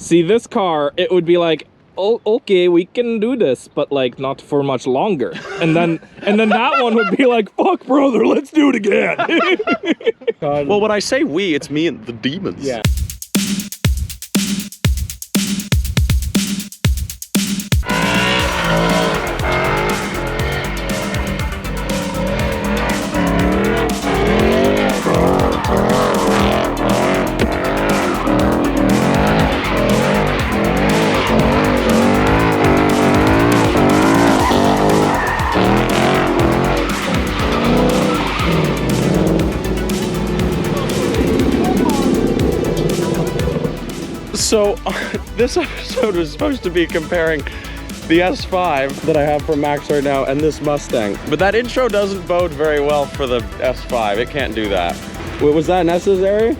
See, this car, it would be like, oh, okay, we can do this, but like not for much longer. And then that one would be like, fuck, brother, let's do it again. Well, when I say we, it's me and the demons. Yeah. So, this episode was supposed to be comparing the S5 that I have from Max right now and this Mustang. But that intro doesn't bode very well for the S5. It can't do that. Wait, was that necessary?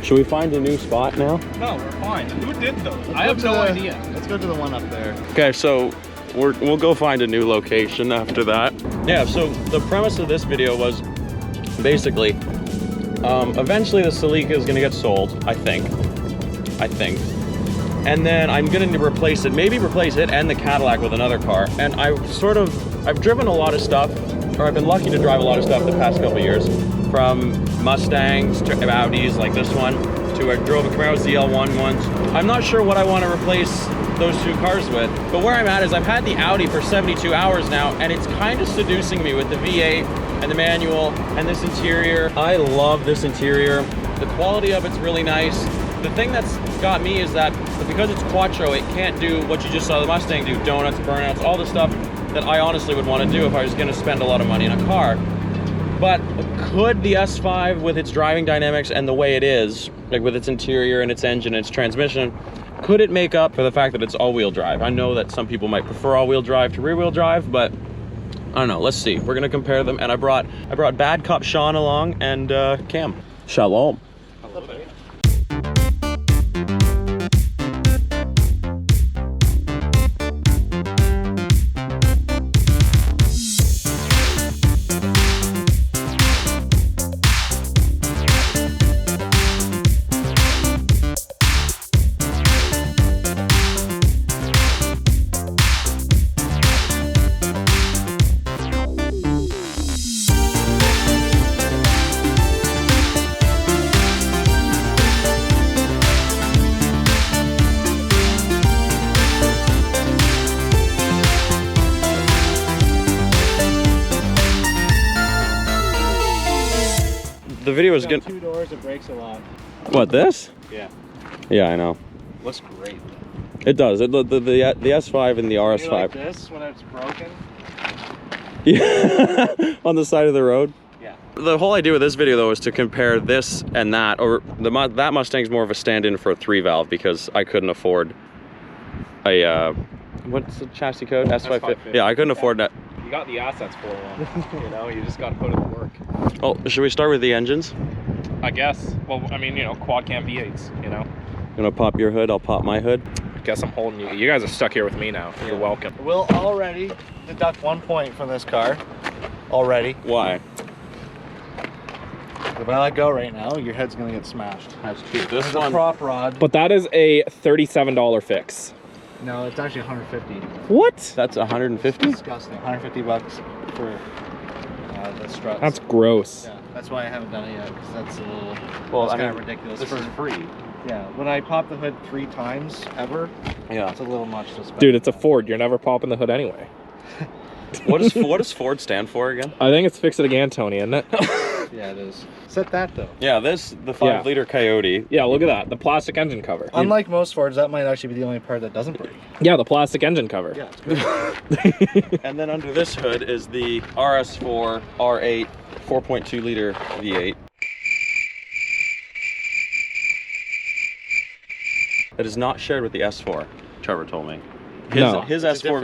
Should we find a new spot now? No, we're fine. Who did those? I have no idea. Let's go to the one up there. Okay, so we'll go find a new location after that. Yeah, so the premise of this video was basically, eventually the Celica is gonna get sold, I think. And then I'm gonna replace it, maybe replace it and the Cadillac with another car. And I've driven a lot of stuff, or I've been lucky to drive a lot of stuff the past couple of years. From Mustangs to Audis like this one, to I drove a Camaro ZL1 once. I'm not sure what I want to replace those two cars with, but where I'm at is I've had the Audi for 72 hours now, and it's kind of seducing me with the V8 and the manual and this interior. I love this interior. The quality of it's really nice. The thing that's got me is that because it's Quattro, it can't do what you just saw the Mustang do, donuts, burnouts, all the stuff that I honestly would want to do if I was going to spend a lot of money in a car. But could the S5 with its driving dynamics and the way it is, like with its interior and its engine and its transmission, could it make up for the fact that it's all-wheel drive? I know that some people might prefer all-wheel drive to rear-wheel drive, but I don't know. Let's see. We're going to compare them, and I brought Bad Cop Sean along and Cam. Shalom. The video is good. 2 doors, it breaks a lot. What, this? Yeah. Yeah, I know. Looks great. It does. The S5 and the RS5. You like this when it's broken? Yeah. On the side of the road. Yeah. The whole idea with this video though is to compare this and that, or that Mustang's more of a stand-in for a 3-valve because I couldn't afford a what's the chassis code? S550. Yeah, I couldn't afford that. You got the assets for one. You know, you just got to put it to work. Oh, should we start with the engines? I guess. Well, I mean, you know, quad cam V8s, you know. You wanna pop your hood, I'll pop my hood. Guess I'm holding you. You guys are stuck here with me now. You're welcome. We'll already deduct 1 point from this car. Already. Why? If I let go right now, your head's gonna get smashed. That's true. This is a prop rod. But that is a $37 fix. No, it's actually 150. What? That's 150? Disgusting. 150 bucks for the struts. That's gross. Yeah, that's why I haven't done it yet, because that's a little. Well, that's I kind mean, of ridiculous. This is free. Yeah, when I pop the hood 3 times ever, Yeah. it's a little much to spend. Dude, it's a Ford. You're never popping the hood anyway. What does Ford stand for again? I think it's Fix It Again, Tony, isn't it? Yeah, it is. Set that though. Yeah, the 5-liter Coyote. Yeah, look at that. The plastic engine cover. Unlike most Fords, that might actually be the only part that doesn't break. Yeah, the plastic engine cover. Yeah, it's good. And then under this hood is the RS4 R8 4.2 liter V8. That is not shared with the S4, Trevor told me. His S4.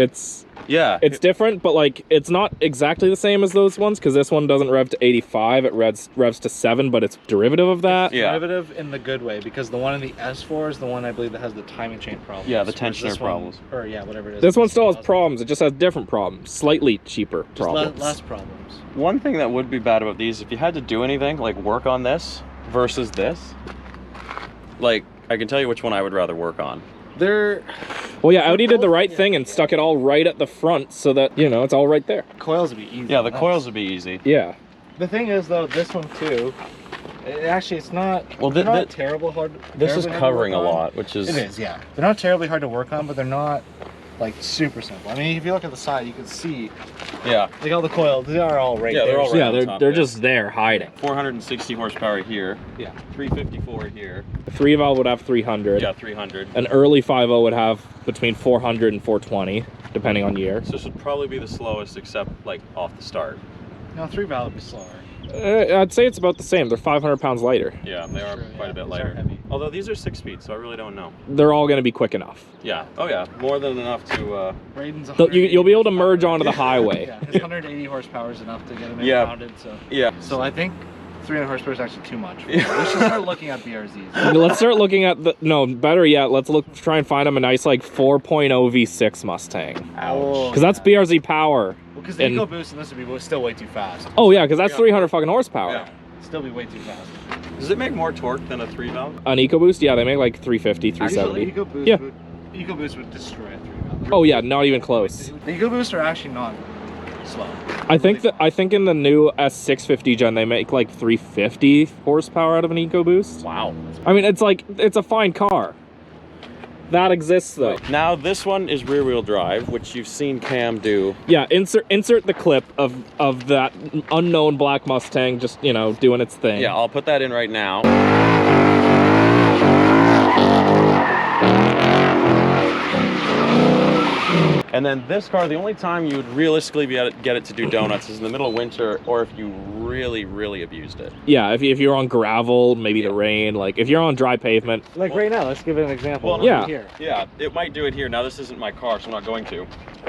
It's different, but like it's not exactly the same as those ones because this one doesn't rev to 85. It revs to 7, but it's derivative of that. Yeah. Derivative in the good way, because the one in the S4 is the one I believe that has the timing chain problems. Yeah, the tensioner problems. Or yeah, whatever it is. This one still has problems. It just has different problems, slightly cheaper problems. Less problems. One thing that would be bad about these, if you had to do anything like work on this versus this, like I can tell you which one I would rather work on. They're Well, yeah, Audi did the right thing and stuck it all right at the front so that, you know, it's all right there. coils would be easy. Yeah, the coils would be easy. Yeah. The thing is, though, this one too. It's not. Well, they're not terrible hard. This is terribly hard to covering a work on. lot, which is. It is, yeah. They're not terribly hard to work on, but they're not like super simple. I mean, if you look at the side, you can see Yeah. like all the coils. They are all right Yeah, there. they're all right. Yeah, on they're top, they're yeah. just there hiding. 460 horsepower here. Yeah. 354 here. A 3 valve would have 300. Yeah, 300. An early 5.0 would have between 400 and 420, depending on year. So this would probably be the slowest, except like off the start. No, 3 valve would be slower. I'd say it's about the same. They're 500 pounds lighter. Yeah, they are Sure, quite yeah, a bit these are lighter. heavy. Although these are 6-speed, so I really don't know. They're all going to be quick enough. Yeah. Oh yeah, more than enough to. Braden's You'll be able to 180 merge horsepower. onto the highway. Yeah, his 180 horsepower is enough to get him Yeah. impounded. So. Yeah. So I think 300 horsepower is actually too much. We should start looking at BRZs. Let's start looking at the. No, better yet, let's try and find them a nice like 4.0 V6 Mustang. Ouch. Because that's BRZ power. Because the and- EcoBoost and this would be still way too fast. Oh yeah, because that's Yeah. 300 fucking horsepower. Yeah. Still be way too fast. Does it make more torque than a 3 valve? An EcoBoost, yeah, they make like 350, 370. EcoBoost Yeah. EcoBoost would destroy a 3 valve. Oh yeah, not even close. The EcoBoosts are actually not slow. I think in the new S650 gen they make like 350 horsepower out of an EcoBoost. Wow. I mean, it's a fine car. That exists though. Now this one is rear-wheel drive, which you've seen Cam do. Yeah, insert the clip of that unknown black Mustang just, you know, doing its thing. Yeah, I'll put that in right now. And then this car, the only time you would realistically be able to get it to do donuts is in the middle of winter, or if you really, really abused it. Yeah, if you're on gravel, maybe the rain, like if you're on dry pavement. Like right now, let's give it an example. Well, yeah. Here. Yeah, it might do it here. Now this isn't my car, so I'm not going to.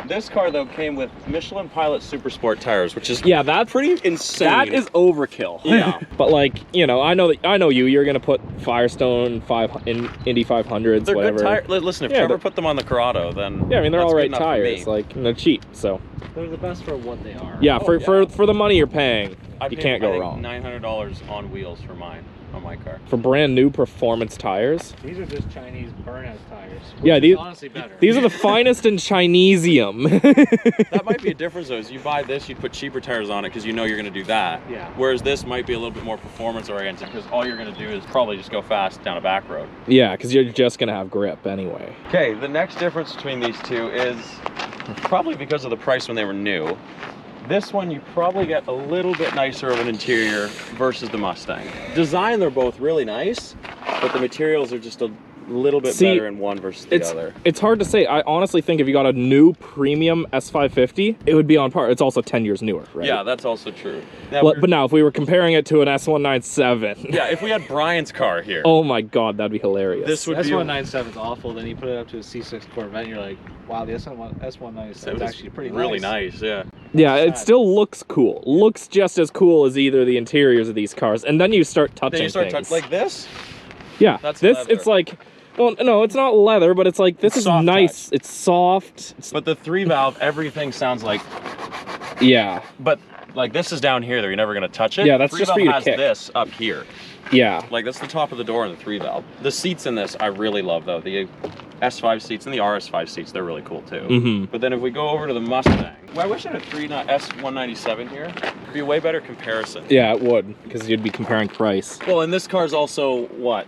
This car though came with Michelin Pilot Super Sport tires, which is Yeah, that's pretty insane. that is overkill. Yeah. But like, you know, I know you're gonna put Firestone in Indy 500s, They're whatever. good tires. Listen, if Yeah, Trevor they're- put them on the Corrado, then Yeah, I mean they're that's all good right enough for tires, me. like and they're cheap. So They're the best for what they are. yeah, Oh, for the money you're paying, I you paid, can't I go think, wrong. $900 on wheels for mine, on my car. For brand new performance tires. These are just Chinese burnout tires. Yeah, which is these- honestly better. These are the finest in Chinesium. That might be a difference though, is you buy this, you'd put cheaper tires on it because you know you're gonna do that. Yeah. Whereas this might be a little bit more performance oriented because all you're gonna do is probably just go fast down a back road. Yeah, because you're just gonna have grip anyway. Okay, the next difference between these two is probably because of the price when they were new. This one you probably get a little bit nicer of an interior versus the Mustang. Design, they're both really nice, but the materials are just a little bit See, better in one versus the other. It's hard to say. I honestly think if you got a new premium S550, it would be on par. It's also 10 years newer, right? Yeah, that's also true. Now, But now, if we were comparing it to an S197, yeah, if we had Brian's car here, oh my god, that'd be hilarious. this would be S197 is awful. Then you put it up to a C6 Corvette, and you're like, wow, the S197 is actually pretty really nice. nice. Yeah. yeah, it sad. still looks cool. Looks just as cool as either the interiors of these cars. And then you start touching Then you start things. like this. yeah, that's this leather. it's like, well, no, it's not leather, but it's like this It's is soft nice. touch. It's soft. But the 3 valve, everything sounds like. Yeah, But like this is down here, though. You're never gonna touch it. Yeah, that's 3 just valve for you to has kick. this up here. yeah. Like that's the top of the door in the 3 valve. The seats in this I really love though. The S5 seats and the RS5 seats, they're really cool too. Mhm. But then if we go over to the Mustang, well, I wish I had a S197 here. It'd be a way better comparison. Yeah, it would, because you'd be comparing price. Well, and this car's also what?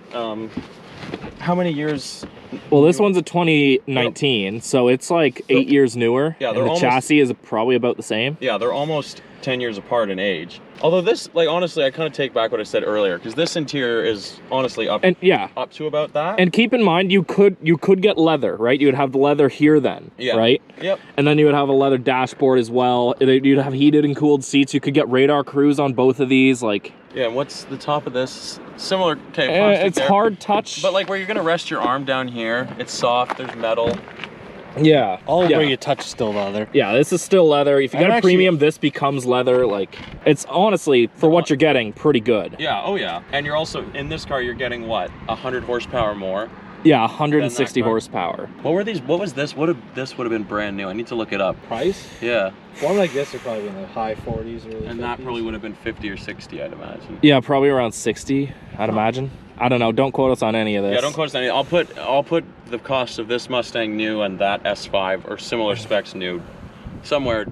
How many years? Well, this one's a 2019, so it's like 8 years newer. Yeah, and they're the almost- chassis is probably about the same. Yeah, they're almost 10 years apart in age. Although this, like honestly, I kind of take back what I said earlier because this interior is honestly up And yeah, up to about that. and keep in mind you could get leather, right? You would have the leather here then, Yeah. right? Yep. And then you would have a leather dashboard as well. You'd have heated and cooled seats. You could get radar cruise on both of these. Like, Yeah, and what's the top of this? Similar, okay, plastic it's there. hard touch. But like where you're gonna rest your arm down here, it's soft, there's metal. yeah, All yeah. where you touch still leather. Yeah, this is still leather. If you I'm get a actually- premium, this becomes leather. Like, it's honestly, for what you're getting, pretty good. Yeah, oh yeah. And you're also, in this car, you're getting what? 100 horsepower more. Yeah, 160 Than that car. horsepower. What were these, what was this? This would have been brand new. I need to look it up. Price? Yeah, One like this would probably be in the high 40s or and that probably would have been 50 or 60, I'd imagine. Yeah, probably around 60, I'd imagine. I don't know. Don't quote us on any of this. Yeah, don't quote us on any. I'll put the cost of this Mustang new and that S5 or similar specs new somewhere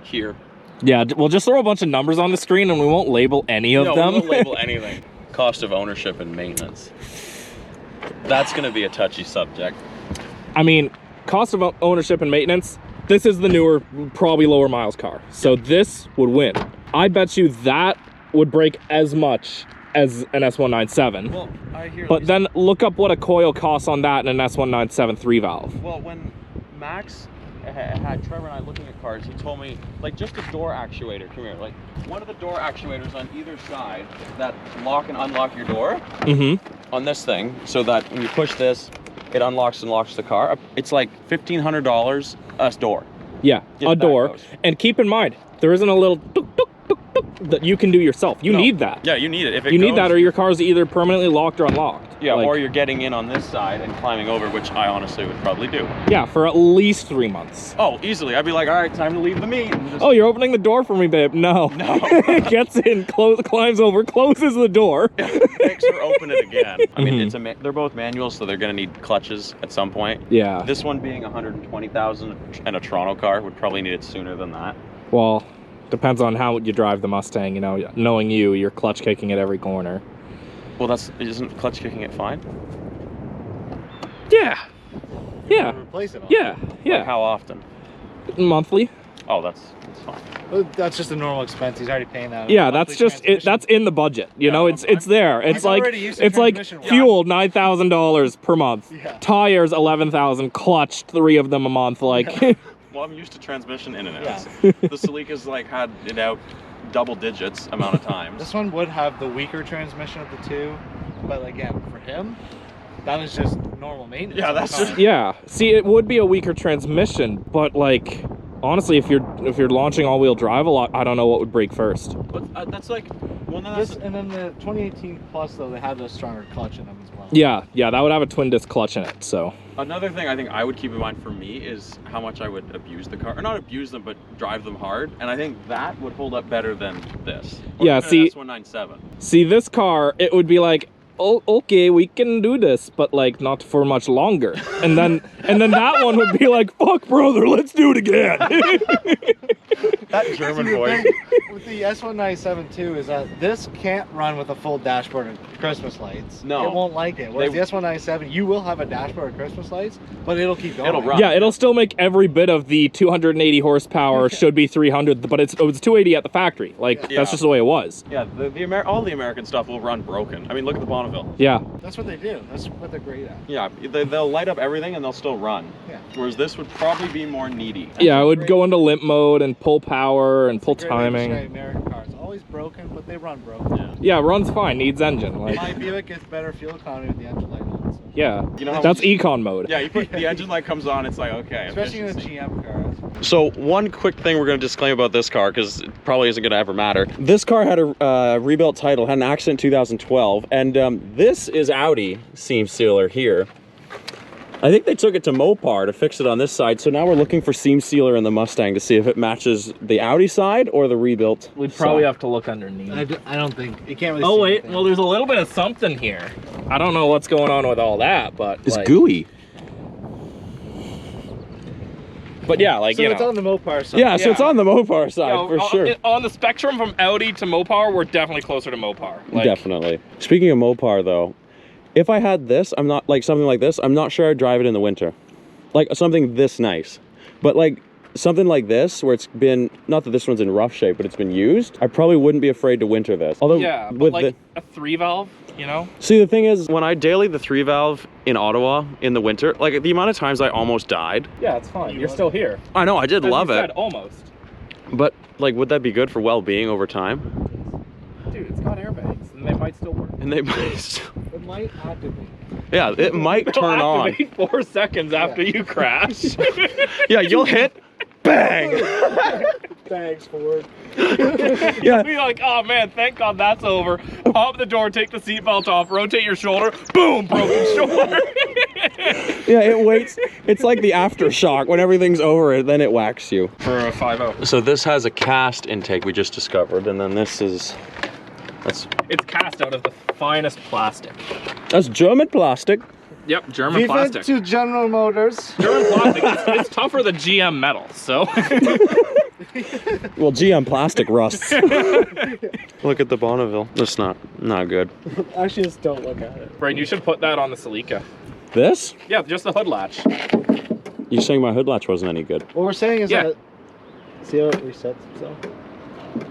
here. Yeah, we'll just throw a bunch of numbers on the screen and we won't label any of them. No, we won't label anything. Cost of ownership and maintenance. That's going to be a touchy subject. I mean, cost of ownership and maintenance, this is the newer, probably lower miles car. So this would win. I bet you that would break as much as an S197. Well, I hear. But then look up what a coil costs on that in an S197 3-valve. Well, when Max had Trevor and I looking at cars, he told me, like, just a door actuator. Come here. Like, one of the door actuators on either side that lock and unlock your door on this thing, so that when you push this, it unlocks and locks the car. It's like $1,500 a door. Yeah, If a that door. goes. And keep in mind, there isn't a little tuk, tuk, tuk, tuk that you can do yourself. You need that. Yeah, you need it. If it You need goes, that, or your car's either permanently locked or unlocked. yeah, Like, or you're getting in on this side and climbing over, which I honestly would probably do. yeah, for at least 3 months. Oh, easily. I'd be like, all right, time to leave the meet. And just, Oh, you're opening the door for me, babe. No. No. Gets in, climbs over, closes the door. makes her open it again. I mean, they're both manuals, so they're going to need clutches at some point. Yeah. This one being 120,000 and a Toronto car would probably need it sooner than that. Well, depends on how you drive the Mustang, you know. Knowing you're clutch kicking at every corner. Well, isn't clutch kicking it fine? Yeah. Yeah. Replace it all. Yeah. Yeah. Like how often? Monthly. Oh, that's fine. Well, that's just a normal expense. He's already paying that. Yeah, monthly that's just it. transmission. That's in the budget. You know, it's there. It's like already used to it's like transmission. Yeah. fuel $9,000 per month. Yeah. Tires $11,000. Clutch 3 of them a month. Like. Well, I'm used to transmission in and out. Yeah. The Celica's like had it out double digits amount of times. This one would have the weaker transmission of the two, but again, for him, that was just normal maintenance. Yeah, of the that's car. just- Yeah. See, it would be a weaker transmission, but like honestly, if you're launching all-wheel drive a lot, I don't know what would break first. But that's like, well, no, that's This and then the 2018 Plus though, they had a stronger clutch in them as well. Yeah, that would have a twin disc clutch in it. So. another thing I think I would keep in mind for me is how much I would abuse the car, or not abuse them, but drive them hard. And I think that would hold up better than this. Or Yeah, even see- an S197. See, this car, it would be like, oh, okay, we can do this, but like not for much longer. And then that one would be like, fuck, brother, let's do it again. That German See, the voice. thing with the S197 too is that this can't run with a full dashboard and Christmas lights. No. It won't like it. Whereas They- the S197, you will have a dashboard and Christmas lights, but it'll keep going. It'll run. Yeah, it'll still make every bit of the 280 horsepower, should be 300, but it was 280 at the factory. Like, Yeah. that's just the way it was. Yeah, all the American stuff will run broken. I mean, look at the Bonneville. Yeah. That's what they do. That's what they're great at. Yeah, they'll light up everything and they'll still run. Yeah. Whereas this would probably be more needy. Yeah, it would great. go into limp mode and pull power and pull It's a great way to timing. describe American cars. Always broken, but they run broken. Yeah. Yeah, runs fine, needs engine. Like, My Buick gets better fuel economy with the engine light on. So. yeah. You know how That's much- econ mode. Yeah, you put the engine light comes on, it's like, okay. Especially in a efficiency. GM car. So one quick thing we're going to disclaim about this car, because it probably isn't going to ever matter. This car had a rebuilt title, had an accident in 2012, and this is Audi seam sealer here. I think they took it to Mopar to fix it on this side, so now we're looking for seam sealer in the Mustang to see if it matches the Audi side or the rebuilt side. have to look underneath. I don't think you can't really. Oh see wait, anything. well there's a little bit of something here. I don't know what's going on with all that, but It's like, gooey. But yeah, like So you it's know. on the Mopar side. Yeah, so it's Yeah. on the Mopar side, You know, for sure. On the spectrum from Audi to Mopar, we're definitely closer to Mopar. Like, Definitely. Speaking of Mopar though, if I had this, I'm not like something like this, I'm not sure I'd drive it in the winter. Like something this nice. But like something like this, where it's been, not that this one's in rough shape, but it's been used, I probably wouldn't be afraid to winter this. Although Yeah, but with like a 3-valve, you know? See, the thing is, when I dailied the 3-valve in Ottawa in the winter, like the amount of times I almost died. Yeah, it's fine. You're still here. I know, I did love it. Almost. But like, would that be good for well-being over time? Dude, it's got airbags, and they might still work. And they might still, It might activate. yeah, it might turn on. Activate 4 seconds after you crash. Yeah, you'll hit, bang. Thanks, Ford. Yeah. You'll be like, oh man, thank God that's over. Pop the door, take the seatbelt off, rotate your shoulder, boom, broken shoulder. Yeah, it waits. It's like the aftershock. When everything's over, then it whacks you. For a 5.0. So this has a cast intake we just discovered, and then this is, It's cast out of the finest plastic. That's German plastic. Yep, German Leave plastic. it to General Motors. German plastic. It's tougher than GM metal, so. Well, GM plastic rusts. Look at the Bonneville. That's not good. Actually, just don't look at it. Right, you should put that on the Celica. This? Yeah, just the hood latch. You're saying my hood latch wasn't any good. What we're saying is Yeah. that. See how it resets itself?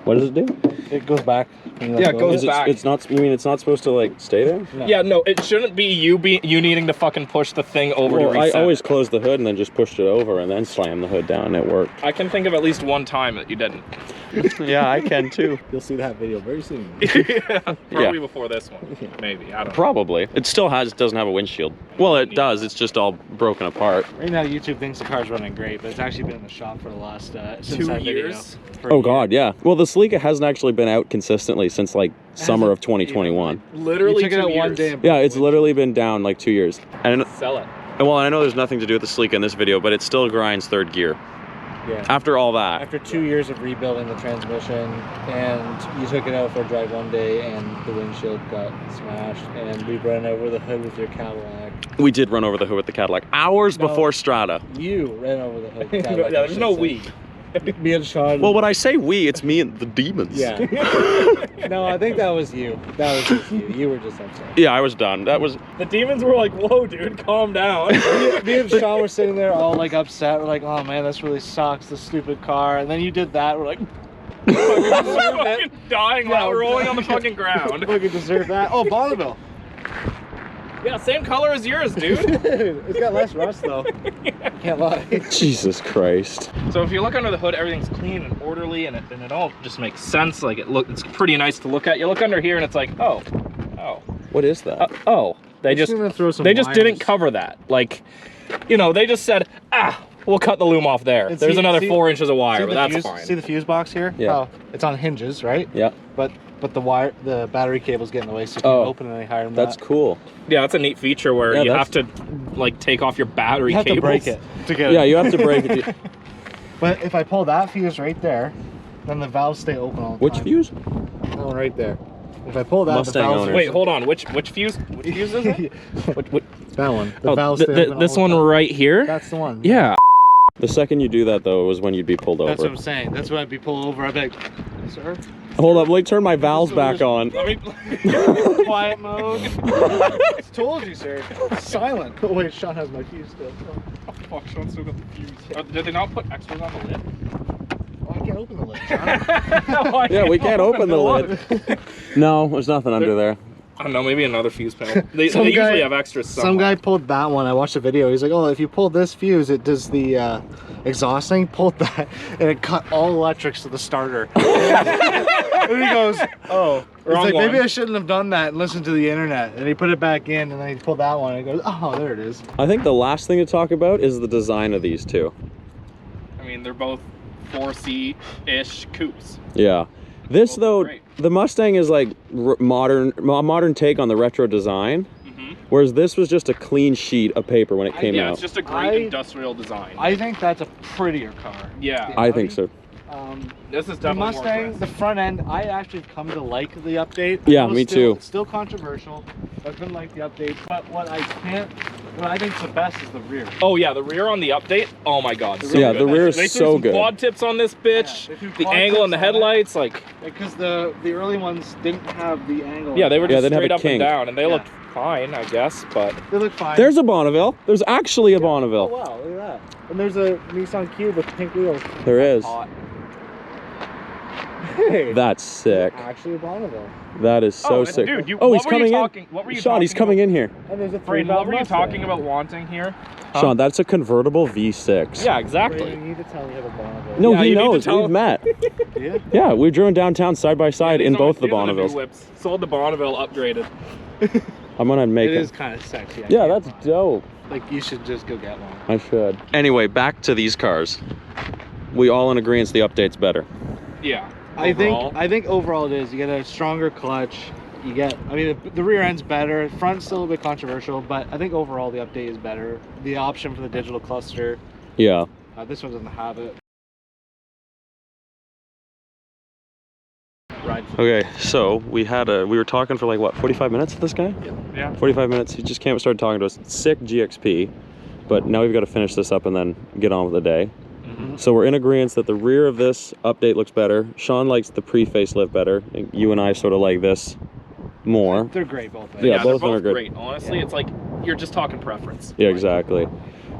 What does it do? It goes back. when you let Yeah, it go. goes Is it, back. it's not. You mean it's not supposed to like stay there? No. Yeah, no, it shouldn't be you needing to fucking push the thing over to Well, I reset. always closed the hood and then just pushed it over and then slammed the hood down and it worked. I can think of at least one time that you didn't. Yeah, I can too. You'll see that video very soon. Yeah, probably Yeah. before this one. Maybe, I don't know. Probably. It still doesn't have a windshield. Well, it does. It's just all broken apart. Right now, YouTube thinks the car's running great, but it's actually been in the shop for the last since 2 that video. years? For a Oh year. God, yeah. Well, the Celica hasn't actually been out consistently since like summer of 2021. Literally You took it 2 out one years. day. and Yeah, broke it's it. literally been down like 2 years. And Sell it. well, I know there's nothing to do with the Celica in this video, but it still grinds third gear. Yeah. After all that. After 2 years of rebuilding the transmission, and you took it out for a drive one day, and the windshield got smashed, and we ran over the hood with your Cadillac. We did run over the hood with the Cadillac hours No. before Strata. You ran over the hood. Yeah, Cadillac, there's no we. Me and Sean. Well, when I say we, it's me and the demons. Yeah. No, I think that was you. That was just you. You were just upset. Yeah, I was done. That was. The demons were like, whoa, dude, calm down. Me and Sean were sitting there all like upset. We're like, oh man, this really sucks, this stupid car. And then you did that. We're like, fucking dying while Yeah, rolling on the fucking ground. fucking deserve that. Oh, Bonneville. Yeah, same color as yours, dude. It's got less rust though. Can't lie. Jesus Christ. So if you look under the hood, everything's clean and orderly, and it all just makes sense. Like it's pretty nice to look at. You look under here, and it's like, oh. What is that? They just gonna throw some didn't wires. cover that. Like, you know, they just said, we'll cut the loom off there. And There's see- another see- 4 inches of wire, See but the that's fuse, fine. See the fuse box here? Yeah. Oh, it's on hinges, right? Yeah. But the wire, the battery cable's getting in the way, so you can't Oh, open it any higher than That's that. cool. Yeah, that's a neat feature where Yeah, you have that's- to like take off your battery You have cables. to break it to get Yeah, it. you have to break it. But if I pull that fuse right there, then the valves stay open all the Which time. fuse? That one right there. If I pull that, Mustang the valves owner. are- Wait, hold on. Which fuse? Which fuse is it? What? That one. The Oh, valves stay open this all one the time. right here. That's the one. Yeah. The second you do that, though, was when you'd be pulled That's what over. I'm saying. That's when I'd be pulled over. I'd be like, sir? Hold up, let me turn my valves So back there's- on. Let me. Quiet mode. I told you, sir. Silent. Oh, wait, Sean has my fuse still. Oh, fuck, Sean still got the fuse. Did they not put extras on the lid? Oh, I can't open the lid, Sean. Yeah, we can't open the lid. No, there's nothing under there. I don't know, maybe another fuse panel. They Some guy- usually have extras somewhere. Some guy pulled that one. I watched a video. He's like, oh, if you pull this fuse, it does the exhaust thing. Pulled that, and it cut all electrics to the starter. And he goes, oh. He's Wrong like, one. maybe I shouldn't have done that and listened to the internet. And he put it back in, and then he pulled that one, and he goes, oh, there it is. I think the last thing to talk about is the design of these two. I mean, they're both 4C-ish coupes. Yeah. This, Both though, great. the Mustang is like modern take on the retro design, whereas this was just a clean sheet of paper when it came Yeah, out. it's just a great I- industrial design. I think that's a prettier car. yeah. I think so. This is The definitely Mustang, more the front end, I actually come to like the update. Yeah, I know me it's still, too. It's still controversial. I've been like the update, but what I think's the best is the rear. Oh yeah, the rear on the update. Oh my god. So Yeah, good. the rear is they threw so some good. quad tips on this bitch. Yeah, they threw the quad angle in the tips on it. headlights, like Because the early ones didn't have the angle. yeah, they were Yeah, just they didn't have straight a up kink. and down, and they Yeah. looked fine, I guess. But They look fine. There's a Bonneville. There's actually a Oh Bonneville. wow, look at that. And there's a Nissan Cube with pink wheels. There is. hot. Hey, That's sick. actually a Bonneville. That is so Oh, sick. dude, oh, what he's were you coming talking? What were in. you Sean, talking he's coming about? in here. And there's a Braden, what were you Mustang. talking about wanting here? Huh? Sean, that's a convertible V6. Yeah, exactly. Braden, you need to tell me you have a Bonneville. No, Yeah, he you need to knows. tell We've him. met. Yeah. Yeah, we've driven downtown side by side in These both are- the these are new Bonnevilles. whips. Sold the Bonneville upgraded. I'm gonna make It it. is kind of sexy. I Yeah, can't that's lie. dope. Like, you should just go get one. I should. Anyway, back to these cars. We all in agreement the update's better. Yeah. I overall. think overall it is. You get a stronger clutch. You get, I mean, the rear end's better. Front's still a bit controversial, but I think overall the update is better. The option for the digital cluster, Yeah. this one doesn't have it. ride. Okay, so we were talking for like what, 45 minutes with this guy? Yeah. 45 minutes. He just came and started talking to us. Sick GXP, but now we've got to finish this up and then get on with the day. So we're in agreement that the rear of this update looks better. Sean likes the pre-facelift better. And you and I sort of like this more. They're great both ways. Yeah, they're both of them are both good. great. Honestly, it's like you're just talking preference. Yeah, exactly.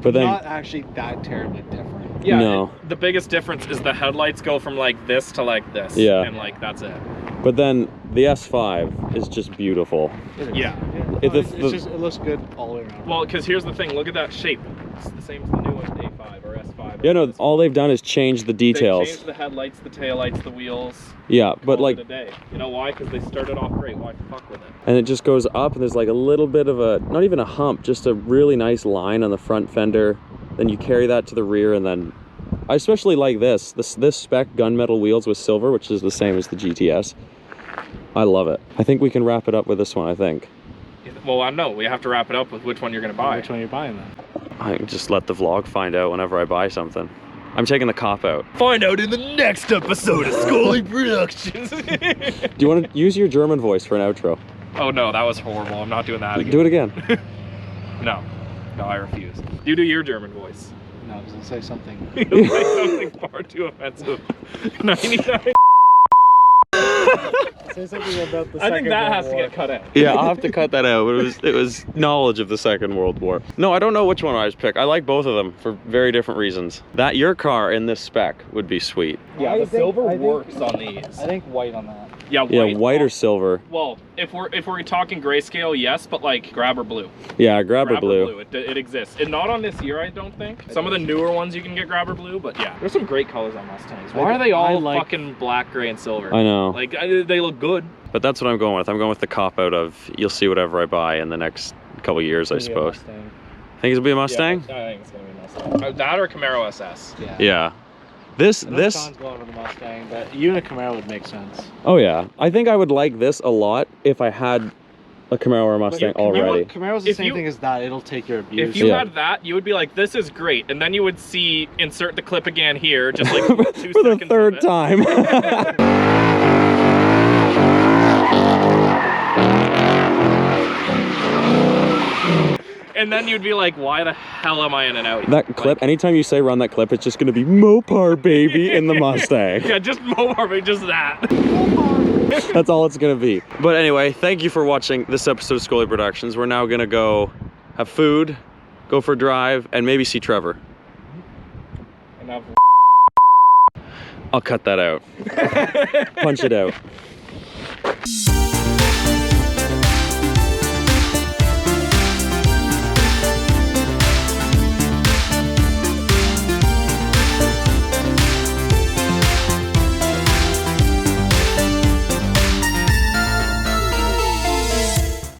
But then Not actually that terribly different. Yeah. No. The biggest difference is the headlights go from like this to like this. Yeah. And like that's it. But then the S5 is just beautiful. Yeah. It- It's just, it looks good all the way around. Well, because here's the thing. Look at that shape. It's the same as the new one, A5 or S5. Yeah, no, all they've done is change the They details. changed the headlights, the taillights, the wheels. Yeah, but Called like, it a day. You know why? Because they started off great. Why fuck with it? and it just goes up and there's like a little bit of a, not even a hump, just a really nice line on the front fender. Then you carry that to the rear, and then I especially like this spec gunmetal wheels with silver, which is the same as the GTS. I love it. I think we can wrap it up with this one, I think. Well, I know. We have to wrap it up with which one you're going to buy. Which one are you buying then? I can just let the vlog find out whenever I buy something. I'm taking the cop out. Find out in the next episode of Scully Productions. Do you want to use your German voice for an outro? Oh no, that was horrible. I'm not doing that again. Do it again. No, I refuse. You do your German voice. No, I was gonna say something. You'll say something far too offensive. 99. Say something about the I think that has to get cut out. Yeah, I'll have to cut that out, but it was knowledge of the Second World War. No, I don't know which one I would pick. I like both of them for very different reasons. Your car in this spec would be sweet. Yeah, the silver works on these. I think white on that. Yeah, white. Yeah, white or silver. Well, if we're talking grayscale, yes, but like grabber blue. Yeah, grabber blue. It exists. And not on this year, I don't think. Some of the newer ones you can get grabber blue, but yeah. There's some great colors on Mustangs. Why are they all fucking black, gray, and silver? I know. Like, they look good. But that's what I'm going with. I'm going with the cop-out of you'll see whatever I buy in the next couple years, I suppose. Think it'll be a Mustang? Yeah, I think it's going to be a Mustang. That or Camaro SS. Yeah. This Sean's going with the Mustang, but you and a Camaro would make sense. Oh yeah. I think I would like this a lot if I had a Camaro or a Mustang already. Camaro's the same thing as that. It'll take your abuse. If you had that, you would be like, this is great. And then you would see, insert the clip again here, just like 2 seconds for the third time. And then you'd be like, why the hell am I in an Audi? That clip, anytime you say run that clip, it's just going to be Mopar baby in the Mustang. Yeah, just Mopar, but just that. That's all it's going to be. But anyway, thank you for watching this episode of Scully Productions. We're now going to go have food, go for a drive, and maybe see Trevor. Enough. I'll cut that out. Punch it out.